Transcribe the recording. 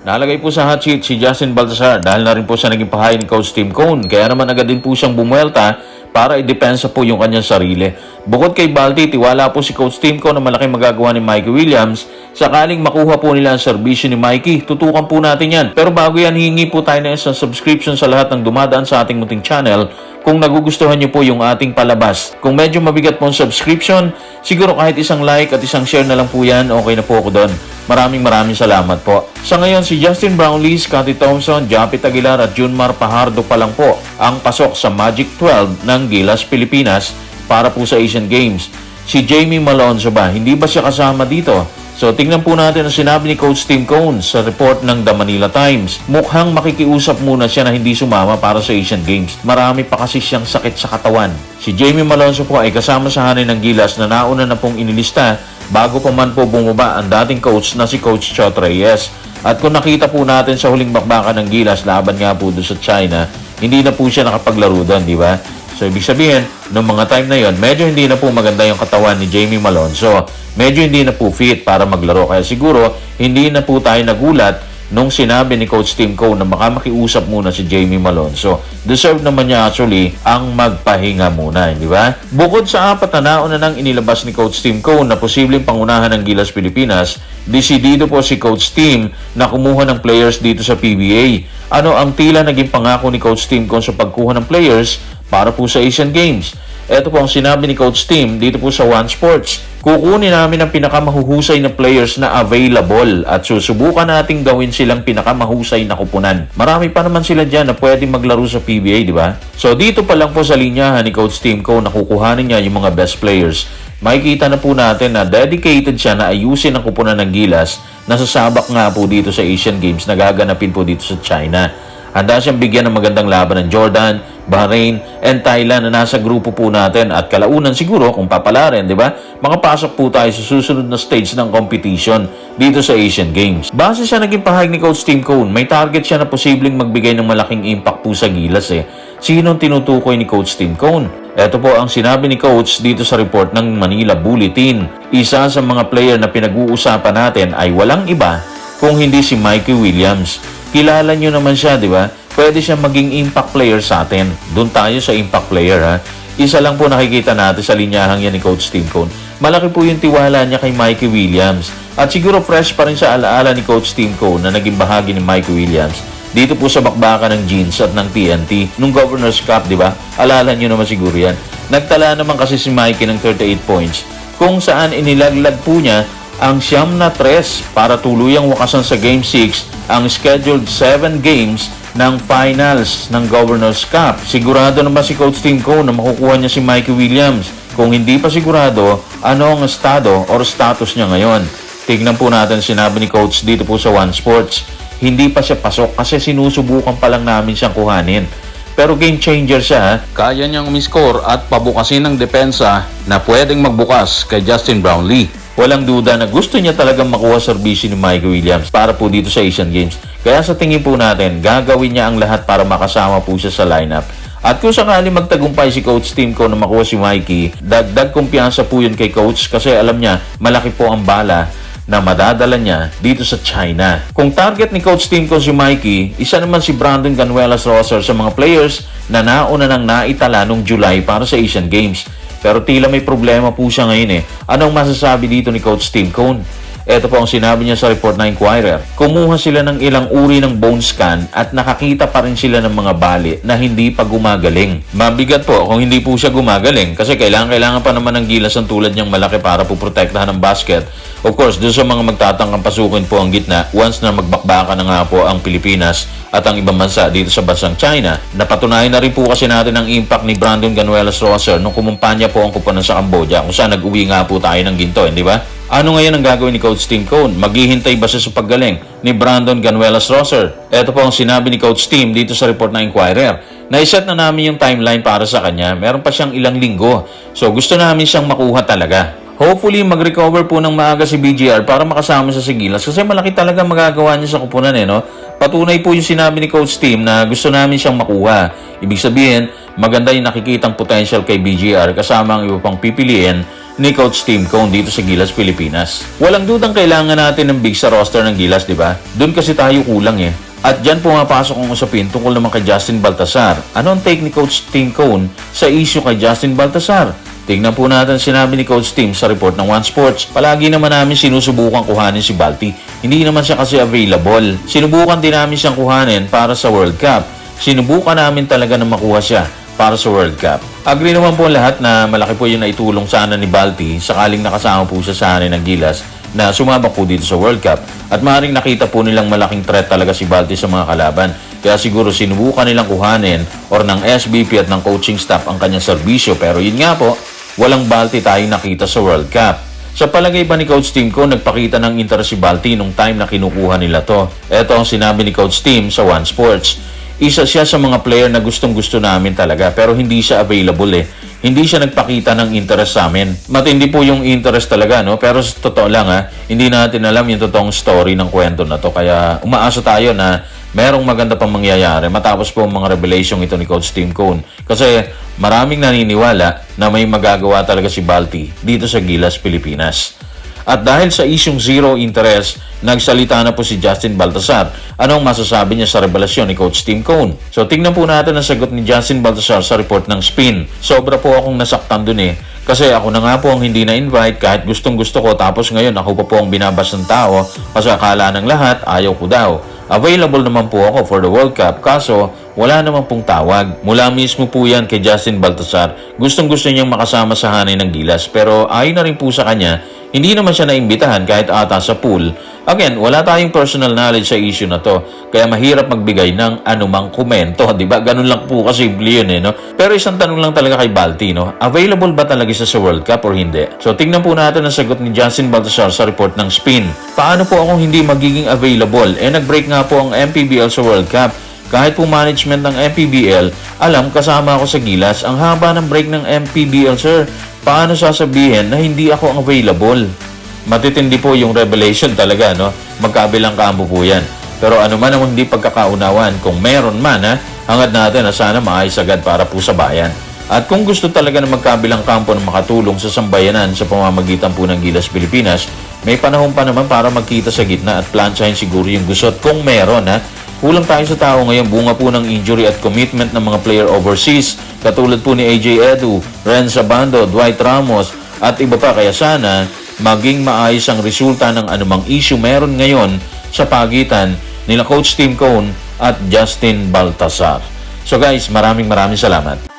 Nalagay po sa hot seat si Justin Baltasar dahil na rin po siya naging pahay ni Coach Tim Cone. Kaya naman agad din po siyang bumuelta para i-depensa po yung kanyang sarili. Bukod kay Balti, tiwala po si Coach Tim Cone na malaking magagawa ni Mikey Williams. Sakaling makuha po nila ang serbisyo ni Mikey, tutukan po natin yan. Pero bago yan, hihingi po tayo ng isang subscription sa lahat ng dumadaan sa ating munting channel kung nagugustuhan niyo po yung ating palabas. Kung medyo mabigat po ang subscription, siguro kahit isang like at isang share na lang po yan, okay na po ako doon. Maraming salamat po. Sa ngayon, si Justin Brownlee, Scottie Thompson, Japit Aguilar at Junmar Pajardo pa lang po ang pasok sa Magic 12 ng Gilas, Pilipinas para po sa Asian Games. Si Jamie Malonzo ba? Hindi ba siya kasama dito? So, tingnan po natin ang sinabi ni Coach Tim Cone sa report ng The Manila Times. Mukhang makikiusap muna siya na hindi sumama para sa Asian Games. Marami pa kasi siyang sakit sa katawan. Si Jamie Malonzo po ay kasama sa hanay ng Gilas na nauna na pong inilista bago pa man po bumaba ang dating coach na si Coach Chot Reyes. At kung nakita po natin sa huling bakbakan ng Gilas, laban nga po doon sa China, hindi na po siya nakapaglaro doon, di ba? So, ibig sabihin, noong mga time na yon, medyo hindi na po maganda yung katawan ni Jamie Malonzo. Medyo hindi na po fit para maglaro. Kaya siguro, hindi na po tayo nagulat nung sinabi ni Coach Tim Cone na baka makiusap muna si Jamie Malonzo. Deserve naman niya actually ang magpahinga muna, di ba? Bukod sa apat na nauna nang inilabas ni Coach Tim Cone na posibleng pangunahan ng Gilas Pilipinas, desidido po si Coach Tim na kumuha ng players dito sa PBA. Ano ang tila naging pangako ni Coach Tim Cone sa pagkuha ng players para po sa Asian Games? Ito po ang sinabi ni Coach Tim dito po sa One Sports. Kukunin namin ang pinakamahuhusay na players na available at susubukan nating gawin silang pinakamahusay na kupunan. Marami pa naman sila dyan na pwedeng maglaro sa PBA, di ba? So dito pa lang po sa linyahan ni Coach Tim Cone na kukuhanin niya yung mga best players. Makikita na po natin na dedicated siya na ayusin ang kupunan ng Gilas na sasabak nga po dito sa Asian Games na gaganapin po dito sa China. Handa siyang bigyan ng magandang laban ng Jordan, Bahrain, and Thailand na nasa grupo po natin at kalaunan siguro kung papalarin, di ba? Makapasok po tayo sa susunod na stage ng competition dito sa Asian Games. Base siya naging pahayag ni Coach Tim Cone, may target siya na posibleng magbigay ng malaking impact po sa Gilas eh. Sinong tinutukoy ni Coach Tim Cone? Ito po ang sinabi ni Coach dito sa report ng Manila Bulletin. Isa sa mga player na pinag-uusapan natin ay walang iba kung hindi si Mikey Williams. Kilala nyo naman siya, di ba? Pwede siya maging impact player sa atin. Doon tayo sa impact player, ha? Isa lang po nakikita natin sa linyahang yan ni Coach Tim Cone. Malaki po yung tiwala niya kay Mikey Williams. At siguro fresh pa rin sa alaala ni Coach Tim Cone na naging bahagi ni Mikey Williams dito po sa bakbakan ng Jeans at ng TNT nung Governor's Cup, di ba? Alala nyo naman siguro yan. Nagtala naman kasi si Mikey ng 38 points kung saan inilaglag po niya ang 9 na 3 para tuluyang wakasan sa Game 6 ang scheduled 7 games ng finals ng Governor's Cup. Sigurado naman si Coach Tim Cone na makukuha niya si Mikey Williams. Kung hindi pa sigurado, ano ang estado or status niya ngayon? Tignan po natin sinabi ni Coach dito po sa One Sports. Hindi pa siya pasok kasi sinusubukan pa lang namin siyang kuhanin. Pero game changer siya, ha? Kaya niyang umiscore at pabukasin ng depensa na pwedeng magbukas kay Justin Brownlee. Walang duda na gusto niya talagang makuha serbisyo ni Mikey Williams para po dito sa Asian Games. Kaya sa tingin po natin, gagawin niya ang lahat para makasama po siya sa lineup. At kung sakali magtagumpay si Coach Tim Cone na makuha si Mikey, dagdag kumpiyansa po yun kay Coach kasi alam niya malaki po ang bala na madadala niya dito sa China. Kung target ni Coach Tim Cone si Mikey, isa naman si Brandon Ganuelas Roser sa mga players na nauna nang naitala noong July para sa Asian Games. Pero tila may problema po siya ngayon eh. Anong masasabi dito ni Coach Tim Cone? Ito po ang sinabi niya sa report na Inquirer. Kumuha sila ng ilang uri ng bone scan at nakakita pa rin sila ng mga bali na hindi pa gumagaling. Mabigat po kung hindi po siya gumagaling kasi kailangan pa naman ng Gilas ang tulad niyang malaki para po protektahan ng basket. Of course, doon sa mga magtatangkang pasukin po ang gitna once na magbakbaka na nga po ang Pilipinas at ang ibang bansa dito sa bansang China. Napatunayan na rin po kasi natin ang impact ni Brandon Ganuelas Roser nung kumumpanya po ang kupunan sa Cambodia kung saan nag-uwi nga po tayo ng ginto, di ba? Ano ngayon ang gagawin ni Coach Tim Cone? Maghihintay ba siya sa paggaling ni Brandon Ganuelas Roser? Ito po ang sinabi ni Coach Tim dito sa report na Inquirer. Naiset na namin yung timeline para sa kanya. Meron pa siyang ilang linggo. So gusto namin siyang makuha talaga. Hopefully mag-recover po ng maaga si BGR para makasama siya sa Gilas kasi malaki talaga magagawa niya sa kupunan eh, no? Patunay po yung sinabi ni Coach Tim na gusto namin siyang makuha. Ibig sabihin, maganda yung nakikitang potential kay BGR kasama ang iba pang pipiliin ni Coach Tim Cone dito sa Gilas, Pilipinas. Walang dudang kailangan natin ng big sa roster ng Gilas, di ba? Doon kasi tayo kulang eh. At dyan pumapasok ang usapin tungkol naman kay Justin Baltasar. Ano ang take ni Coach Tim Cone sa issue kay Justin Baltasar? Tingnan po natin sinabi ni Coach Tim sa report ng One Sports. Palagi naman namin sinusubukan kuhanin si Balti. Hindi naman siya kasi available. Sinubukan din namin siyang kuhanin para sa World Cup. Sinubukan namin talaga na makuha siya para sa World Cup. Agree naman po lahat na malaki po yung naitulong sana ni Balti sakaling nakasama po siya sa hanin ng Gilas na sumabak po dito sa World Cup at maaaring nakita po nilang malaking threat talaga si Balti sa mga kalaban. Kaya siguro sinubukan nilang kuhanin or ng SBP at ng coaching staff ang kanyang serbisyo pero yun nga po, walang Balti tayong nakita sa World Cup. Sa palagay ba ni Coach Tim Cone, nagpakita ng interest si Balti nung time na kinukuha nila to? Ito ang sinabi ni Coach Tim sa One Sports. Isa siya sa mga player na gustong-gusto namin talaga pero hindi siya available eh. Hindi siya nagpakita ng interest sa amin. Matindi po yung interest talaga, no? Pero sa totoo lang hindi natin alam yung totoong story ng kwento na to. Kaya umaasa tayo na merong maganda pang mangyayari matapos po ang mga revelation ito ni Coach Tim Cone. Kasi maraming naniniwala na may magagawa talaga si Balti dito sa Gilas, Pilipinas. At dahil sa isyong zero interest, nagsalita na po si Justin Baltasar. Anong masasabi niya sa revelasyon ni Coach Tim Cone? So tingnan po natin ang sagot ni Justin Baltasar sa report ng Spin. Sobra po akong nasaktan dun eh. Kasi ako na nga po ang hindi na-invite kahit gustong gusto ko tapos ngayon ako pa po ang binabas ng tao kasi akala ng lahat ayaw ko daw. Available naman po ako for the World Cup kaso wala naman pong tawag. Mula mismo po yan kay Justin Baltasar. Gustong gusto niyang makasama sa hanay ng Gilas pero ayon na rin po sa kanya, hindi naman siya naimbitahan kahit ata sa pool. Again, wala tayong personal knowledge sa issue na to. Kaya mahirap magbigay ng anumang komento. Diba? Ganun lang po kasimple yun eh. No? Pero isang tanong lang talaga kay Balti. No? Available ba talaga siya sa World Cup or hindi? So tingnan po natin ang sagot ni Justin Baltasar sa report ng Spin. Paano po akong hindi magiging available? Nag-break nga po ang MPBL sa World Cup. Kahit po management ng MPBL, alam kasama ako sa Gilas. Ang haba ng break ng MPBL, sir. Paano sasabihin na hindi ako ang available? Matitindi po yung revelation talaga, no? Magkabilang kampo po yan. Pero ano man ang hindi pagkakaunawan, kung meron man, hangad natin na sana maayos agad para po sa bayan. At kung gusto talaga na magkabilang kampo na makatulong sa sambayanan sa pamamagitan po ng Gilas, Pilipinas, may panahon pa naman para magkita sa gitna at plansyahin siguro yung gusot kung meron, Kulang tayo sa tao ngayon, bunga po ng injury at commitment ng mga player overseas, katulad po ni AJ Edu, Renz Abando, Dwight Ramos, at iba pa. Kaya sana maging maayos ang resulta ng anumang issue meron ngayon sa pagitan nila Coach Tim Cone at Justin Baltasar. So guys, maraming salamat.